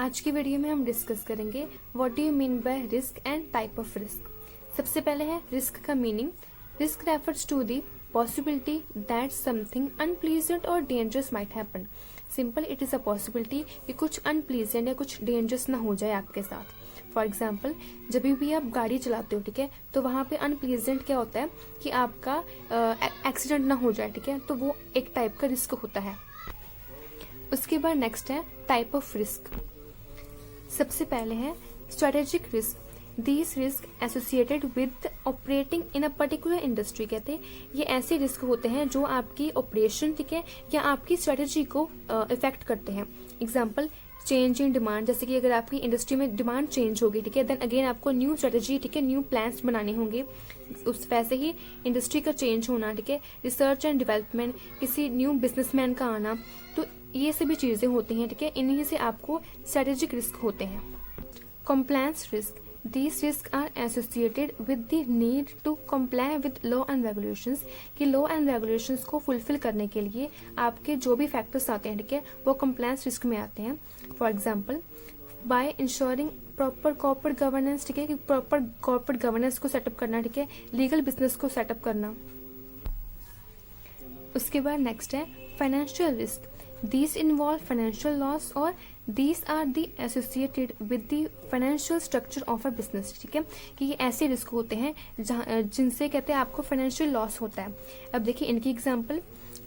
आज की वीडियो में हम डिस्कस करेंगे what do you mean by risk and type of risk. सबसे पहले है रिस्क का meaning. Risk refers to the possibility that something unpleasant और dangerous might happen. Simple, it is a possibility कि कुछ अनप्लीजेंट या कुछ डेंजरस ना हो जाए आपके साथ। फॉर एग्जाम्पल, जब भी आप गाड़ी चलाते हो, ठीक है, तो वहां पे अनप्लीजेंट क्या होता है कि आपका एक्सीडेंट ना हो जाए, ठीक है, तो वो एक टाइप का रिस्क होता है। उसके बाद नेक्स्ट है टाइप ऑफ रिस्क। सबसे पहले है strategic risk. These risk associated with operating in a particular industry. कहते हैं ये ऐसे रिस्क होते हैं जो आपकी ऑपरेशन, ठीक है, या आपकी स्ट्रेटेजी को इफेक्ट करते हैं। एग्जाम्पल, चेंज इन डिमांड, जैसे कि अगर आपकी इंडस्ट्री में डिमांड चेंज होगी, ठीक है, देन अगेन आपको न्यू स्ट्रेटेजी, ठीक है, न्यू प्लान्स बनाने होंगे। उस वैसे ही इंडस्ट्री का चेंज होना, ठीक है, रिसर्च एंड डेवलपमेंट, किसी न्यू बिजनेसमैन का आना, तो ये सभी चीजें होती हैं, ठीक है, इन्हीं से आपको स्ट्रेटेजिक रिस्क होते हैं। Compliance risk. These risks are associated with the need to comply with law and regulations। कि law and regulations को फुलफिल करने के लिए आपके जो भी फैक्टर्स आते हैं, ठीक है, वो compliance रिस्क में आते हैं। For example, by insuring proper corporate governance, ठीक है, कि प्रॉपर कॉर्पोरेट गवर्नेंस को सेटअप करना, ठीक है, लीगल बिजनेस को सेटअप करना। उसके बाद नेक्स्ट है financial risk. These involve financial loss और these are the associated with the financial structure of a business। ठीक है, कि ये ऐसे रिस्क होते हैं जिनसे कहते हैं आपको फाइनेंशियल लॉस होता है। अब देखिए इनकी example,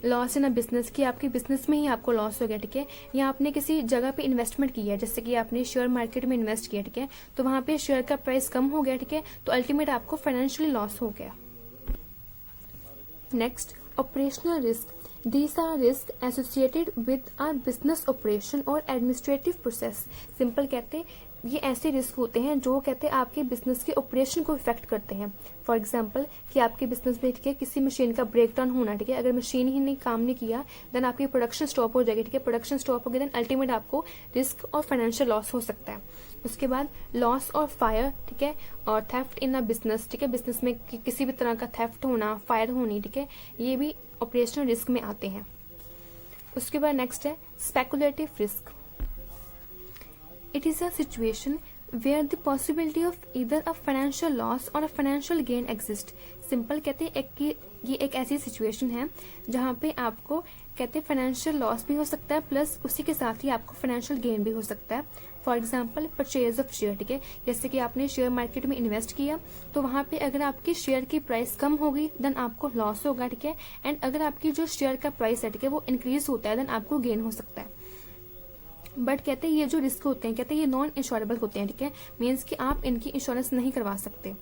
loss in a business, की आपके बिजनेस में ही आपको लॉस हो गया, ठीक है, या आपने किसी जगह पे इन्वेस्टमेंट किया है, जैसे कि आपने शेयर मार्केट में इन्वेस्ट किया, ठीक है, तो वहां पे शेयर का प्राइस कम हो गया, ठीक है, तो अल्टीमेट आपको फाइनेंशियली लॉस हो गया। Next, operational risk. These are risks associated with our business operation और administrative process। सिंपल कहते हैं ये ऐसे रिस्क होते हैं जो कहते हैं आपके बिजनेस के ऑपरेशन को इफेक्ट करते हैं। फॉर एग्जाम्पल, कि आपके बिजनेस में, ठीक है, किसी मशीन का ब्रेक डाउन होना, ठीक है, अगर मशीन ही नहीं काम नहीं किया देन आपकी प्रोडक्शन स्टॉप हो जाएगी, ठीक है, प्रोडक्शन स्टॉप हो गई देन अल्टीमेट आपको रिस्क और फाइनेंशियल लॉस हो सकता है। उसके बाद लॉस और फायर, ठीक है, और थेफ्ट इन अ बिजनेस, ठीक है, बिजनेस में किसी भी तरह का थेफ्ट होना, फायर होनी, ठीक है, ये भी ऑपरेशनल रिस्क में आते हैं। उसके बाद नेक्स्ट है speculative risk. It is a situation where the possibility of either a financial loss और a financial gain exist. Simple कहते हैं ये एक ऐसी सिचुएशन है जहां पे आपको कहते हैं फाइनेंशियल लॉस भी हो सकता है प्लस उसी के साथ ही आपको फाइनेंशियल गेन भी हो सकता है। For example, purchase of share, ठीक है, जैसे कि आपने शेयर मार्केट में इन्वेस्ट किया तो वहां पे अगर आपकी शेयर की प्राइस कम होगी देन आपको लॉस होगा, ठीक है, एंड अगर आपकी जो शेयर का प्राइस है, ठीक है, वो इंक्रीज होता है देन आपको गेन हो सकता है। बट कहते हैं ये जो रिस्क होते हैं, कहते हैं ये नॉन इंश्योरेबल होते हैं, ठीक है, मीन्स कि आप इनकी इंश्योरेंस नहीं करवा सकते।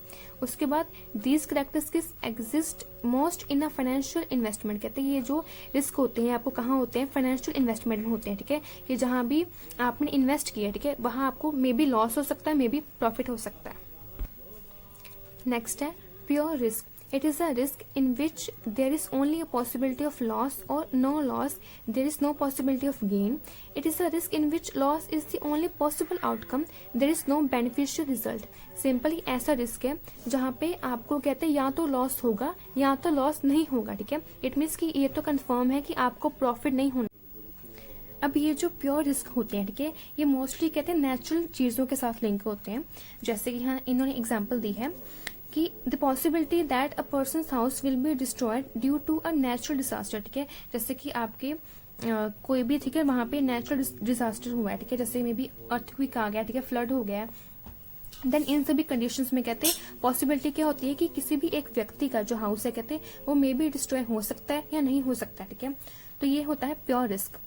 उसके बाद these characteristics exist most in a financial investment. कहते हैं ये जो रिस्क होते हैं आपको कहाँ होते हैं, फाइनेंशियल इन्वेस्टमेंट में होते हैं, ठीक है, कि जहां भी आपने इन्वेस्ट किया, ठीक है, वहां आपको मे बी लॉस हो सकता है, मे बी प्रॉफिट हो सकता है। नेक्स्ट है pure risk. It is a risk in which there is only a possibility of loss or no loss, there is no possibility of gain. It is a risk in which loss is the only possible outcome, there is no beneficial result. Simply ऐसा risk है जहाँ पे आपको कहते हैं या तो loss होगा या तो लॉस नहीं होगा, ठीक है, इट मीन्स कि ये तो कंफर्म है कि आपको प्रॉफिट नहीं होना। अब ये जो प्योर रिस्क होते हैं, ठीक है, ये मोस्टली कहते हैं नेचुरल चीजों के साथ लिंक होते हैं। जैसे कि हाँ इन्होंने एग्जाम्पल दी है कि the possibility that a person house will be destroyed due to a natural disaster, ठीक है, जैसे कि आपके कोई भी, ठीक है, वहां पे नेचुरल डिजास्टर हुआ है, ठीक है, जैसे में भी अर्थक्वेक आ गया, ठीक है, फ्लड हो गया, देन इन सभी कंडीशंस में कहते हैं पॉसिबिलिटी क्या होती है कि किसी भी एक व्यक्ति का जो हाउस है, कहते हैं वो मे बी डिस्ट्रॉय हो सकता है या नहीं हो सकता है, ठीक है, तो ये होता है pure risk.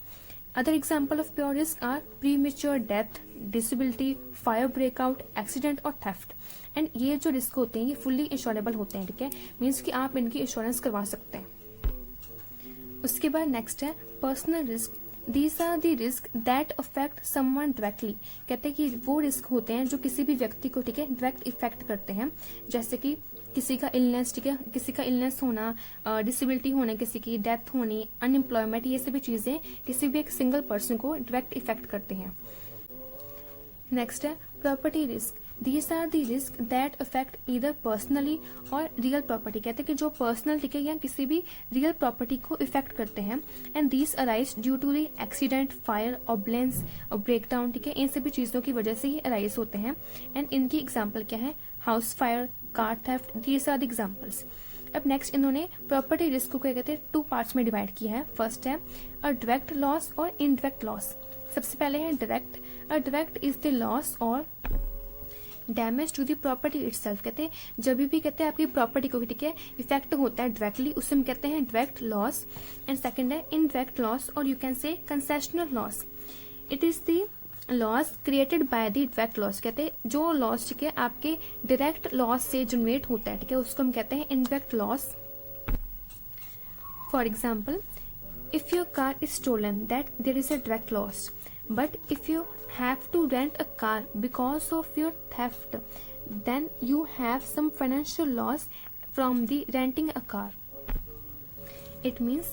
Other example of pure risk are premature death, disability, fire breakout, accident और theft। एंड ये जो रिस्क होते हैं ये फुल्ली इंश्योरेबल होते हैं, ठीक है, मीन्स कि आप इनकी इंश्योरेंस करवा सकते हैं। उसके बाद नेक्स्ट है personal risk. These are the risks that affect someone directly। कहते हैं कि वो रिस्क होते हैं जो किसी भी व्यक्ति को, ठीक है, डायरेक्ट इफेक्ट करते हैं, जैसे कि किसी का इलनेस, ठीक है, किसी का इलनेस होना, डिसेबिलिटी होना, किसी की डेथ होनी, अनएम्प्लॉयमेंट, ये सभी चीजें किसी भी एक सिंगल पर्सन को डायरेक्ट इफेक्ट करते हैं। नेक्स्ट है property risk. These are the risk that affect either personally और रियल प्रॉपर्टी, कहते हैं कि जो पर्सनल ठीक है या किसी भी रियल प्रॉपर्टी को इफेक्ट करते हैं। And these arise due to the accident, fire, obsolescence और ब्रेकडाउन, ठीक है, इन सभी चीजों की वजह से ये अराइज होते हैं। एंड इनकी एग्जाम्पल क्या है? House fire, car theft, these are the examples. अब नेक्स्ट इन्होंने प्रॉपर्टी रिस्क को क्या कहते हैं, 2 पार्ट्स में डिवाइड किया है। फर्स्ट है अ डायरेक्ट लॉस और इनडायरेक्ट लॉस। सबसे पहले है direct. A direct is the loss और damage to the property itself, कहते हैं जब भी कहते हैं आपकी प्रॉपर्टी को ठीक है इफेक्ट होता है डायरेक्टली, उससे हम कहते हैं डायरेक्ट लॉस। एंड सेकंड है इनडायरेक्ट लॉस और you can say concessional loss. It is the loss created by the direct loss, कहते हैं जो लॉस ठीक है आपके डायरेक्ट लॉस से जनरेट होता है, ठीक है, उसको हम कहते हैं indirect loss. For example, if your car is stolen that there is a direct loss, but if you have to rent a car because of your theft, then you have some financial loss from the renting a car. It means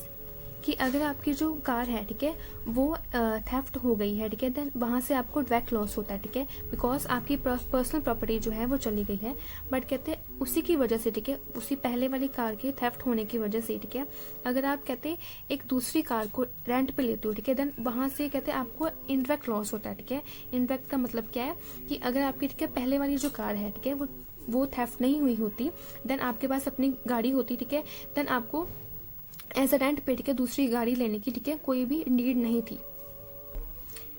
कि अगर आपकी जो car है ठीक है वो theft हो गई है ठीक है, देन वहां से आपको डायरेक्ट लॉस होता है ठीक है, बिकॉज आपकी पर्सनल प्रॉपर्टी जो है वो चली गई है। बट कहते हैं उसी की वजह से ठीक है, उसी पहले वाली कार के थेफ्ट होने की वजह से ठीक है, अगर आप कहते हैं एक दूसरी कार को रेंट पे लेते हो ठीक है, देन वहां से कहते हैं आपको इनडायरेक्ट लॉस होता है ठीक है। इनडायरेक्ट का मतलब क्या है कि अगर आपकी ठीक है पहले वाली जो कार है ठीक है वो थेफ्ट नहीं हुई होती, देन आपके पास अपनी गाड़ी होती ठीक है, देन आपको एज अ रेंट पे ठीक है दूसरी गाड़ी लेने की ठीक है कोई भी नीड नहीं थी।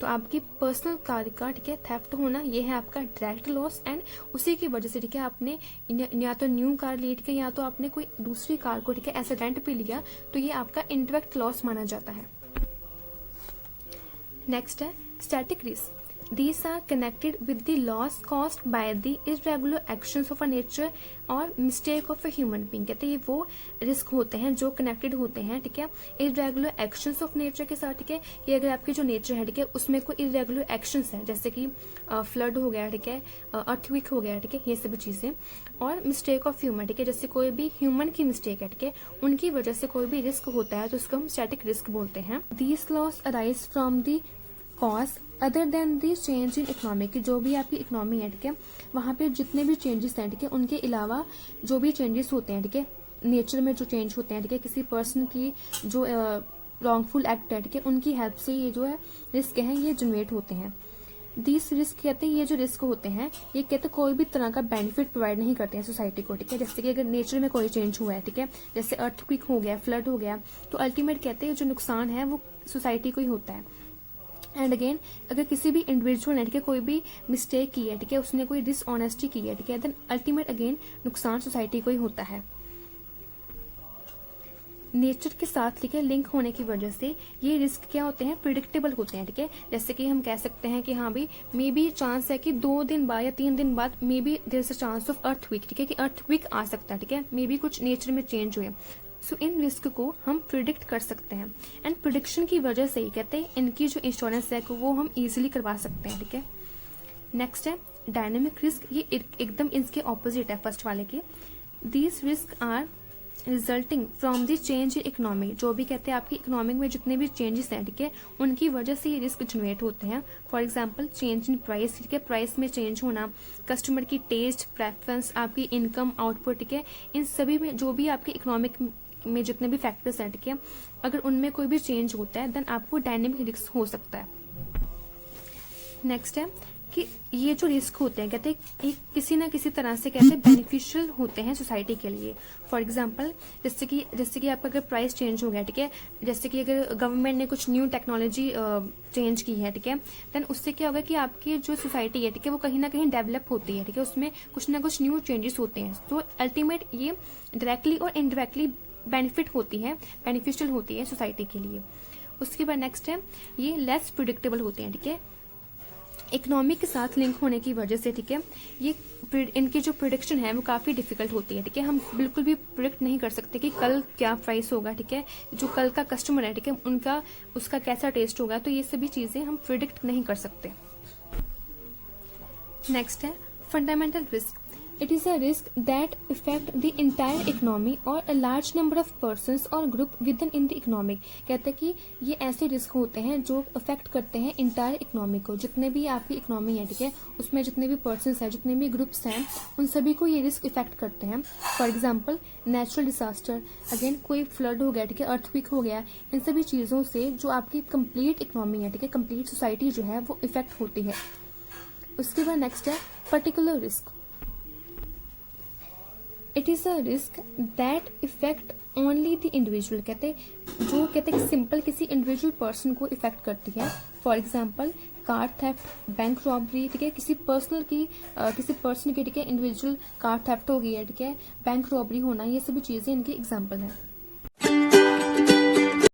तो आपकी पर्सनल कार का ठीक है थेफ्ट होना ये है आपका डायरेक्ट लॉस। एंड उसी की वजह से ठीक है आपने या तो न्यू कार ली ठीक है या तो आपने कोई दूसरी कार को ठीक है एज अ रेंट पे लिया, तो ये आपका इनडायरेक्ट लॉस माना जाता है। नेक्स्ट है static risk. These are connected with the loss caused by the irregular actions of a nature और mistake of a human being, कहते हैं ये वो रिस्क होते हैं जो कनेक्टेड होते हैं ठीक है इरेगुलर एक्शंस ऑफ नेचर के साथ ठीक है। ये अगर आपकी जो नेचर है ठीक है उसमें कोई इरेगुलर एक्शंस है, जैसे कि फ्लड हो गया ठीक है, अर्थक्वेक हो गया ठीक है, ये सभी चीजें, और मिस्टेक ऑफ ह्यूमन ठीक है, जैसे कोई भी ह्यूमन की मिस्टेक है ठीक है, उनकी वजह से कोई भी रिस्क होता है तो उसको हम स्टैटिक रिस्क बोलते हैं। These loss arise from the cause other than the change in economy, की जो भी आपकी इकोनॉमी है ठीक है वहां पे जितने भी चेंजेस हैं ठीक है उनके अलावा जो भी चेंजेस होते हैं ठीक है नेचर में जो चेंज होते हैं ठीक है, किसी पर्सन की जो रॉन्गफुल एक्ट है ठीक है उनकी हेल्प से ये जो है रिस्क है ये जनरेट होते हैं। दिस रिस्क कहते हैं ये जो रिस्क होते हैं ये कहते हैं कोई भी तरह का बेनिफिट प्रोवाइड नहीं करते हैं सोसाइटी को ठीक है। जैसे कि अगर नेचर में कोई चेंज हुआ है ठीक है, जैसे अर्थक्वेक हो गया, फ्लड हो गया, तो अल्टीमेट कहते हैं जो नुकसान है वो सोसाइटी को ही होता है। एंड अगेन अगर किसी भी इंडिविजुअल ने ठीक है कोई भी मिस्टेक की है ठीक है, उसने कोई डिसऑनेस्टी की है ठीक है, देन अल्टीमेट अगेन नुकसान सोसाइटी को ही होता है। नेचर के साथ ठीक है लिंक होने की वजह से ये रिस्क क्या होते हैं, प्रिडिक्टेबल होते हैं ठीक है। जैसे कि हम कह सकते हैं कि हाँ भी मे बी चांस है कि 2 दिन बाद या 3 दिन बाद maybe there is a chance of earthquake ठीक है, कि अर्थक्वेक आ सकता है ठीक है, मे बी कुछ नेचर में चेंज हुए। सो इन रिस्क को हम प्रिडिक्ट कर सकते हैं एंड प्रिडिक्शन की वजह से ही कहते हैं इनकी जो इंश्योरेंस है वो हम इजीली करवा सकते हैं ठीक है। नेक्स्ट है डायनेमिक रिस्क, ये एकदम इसके ऑपोजिट है फर्स्ट वाले के। These risk are resulting from the change in economy, जो भी कहते हैं आपकी इकोनॉमिक में जितने भी चेंजेस हैं ठीक है उनकी वजह से ये रिस्क जनरेट होते हैं। For example change in price ठीक है, प्राइस में चेंज होना, कस्टमर की टेस्ट प्रेफरेंस, आपकी इनकम आउटपुट ठीक है, इन सभी में जो भी आपके इकोनॉमिक में जितने भी फैक्टर्स हैं ठीक है अगर उनमें कोई भी चेंज होता है देन आपको डायनेमिक रिस्क हो सकता है। नेक्स्ट है कि ये जो रिस्क होते हैं कहते हैं किसी ना किसी तरह से कहते हैं बेनिफिशियल होते हैं सोसाइटी के लिए। फॉर एग्जांपल जैसे कि आपका अगर प्राइस चेंज हो गया ठीक है, जैसे कि अगर गवर्नमेंट ने कुछ न्यू टेक्नोलॉजी चेंज की है ठीक है, देन उससे क्या होगा कि आपकी जो सोसाइटी है ठीक है वो कहीं ना कहीं डेवलप होती है ठीक है, उसमें कुछ ना कुछ न्यू चेंजेस होते हैं। तो अल्टीमेट ये डायरेक्टली और इनडायरेक्टली बेनिफिट होती है, बेनिफिशियल होती है सोसाइटी के लिए। उसके बाद नेक्स्ट है ये लेस प्रिडिक्टेबल होते हैं ठीक है, इकोनॉमी के साथ लिंक होने की वजह से ठीक है ये इनकी जो प्रिडिक्शन है वो काफी डिफिकल्ट होती है ठीक है। हम बिल्कुल भी प्रिडिक्ट नहीं कर सकते कि कल क्या प्राइस होगा ठीक है, जो कल का कस्टमर है ठीक है उसका कैसा टेस्ट होगा, तो ये सभी चीजें हम प्रिडिक्ट नहीं कर सकते। नेक्स्ट है fundamental risk. It is a risk that effect the entire economy और a large number of persons और group with in the economic. कहते हैं कि ये ऐसे रिस्क होते हैं जो अफेक्ट करते हैं इंटायर इकोनॉमी को, जितने भी आपकी इकोनॉमी है, ठीक है, उसमें जितने भी पर्सन्स हैं, जितने भी ग्रुप्स हैं, उन सभी को ये रिस्क इफेक्ट करते हैं। For example natural disaster, again कोई फ्लड हो गया, ठीक है, अर्थक्वेक हो गया, इन सभी चीज़ों से जो आपकी कंप्लीट इकोनॉमी है, ठीक है, कंप्लीट सोसाइटी जो है वो इफेक्ट होती है। उसके बाद नेक्स्ट है particular risk. It is a risk that effect only the individual. कहते कि सिंपल किसी इंडिविजुअल पर्सन को इफेक्ट करती है। For example car theft, bank robbery, ठीक है, किसी पर्सन की, ठीक है, इंडिविजुअल कार थेफ्ट हो गई है, ठीक है, बैंक रॉबरी होना, ये सभी चीज़ें इनकी एग्जाम्पल हैं।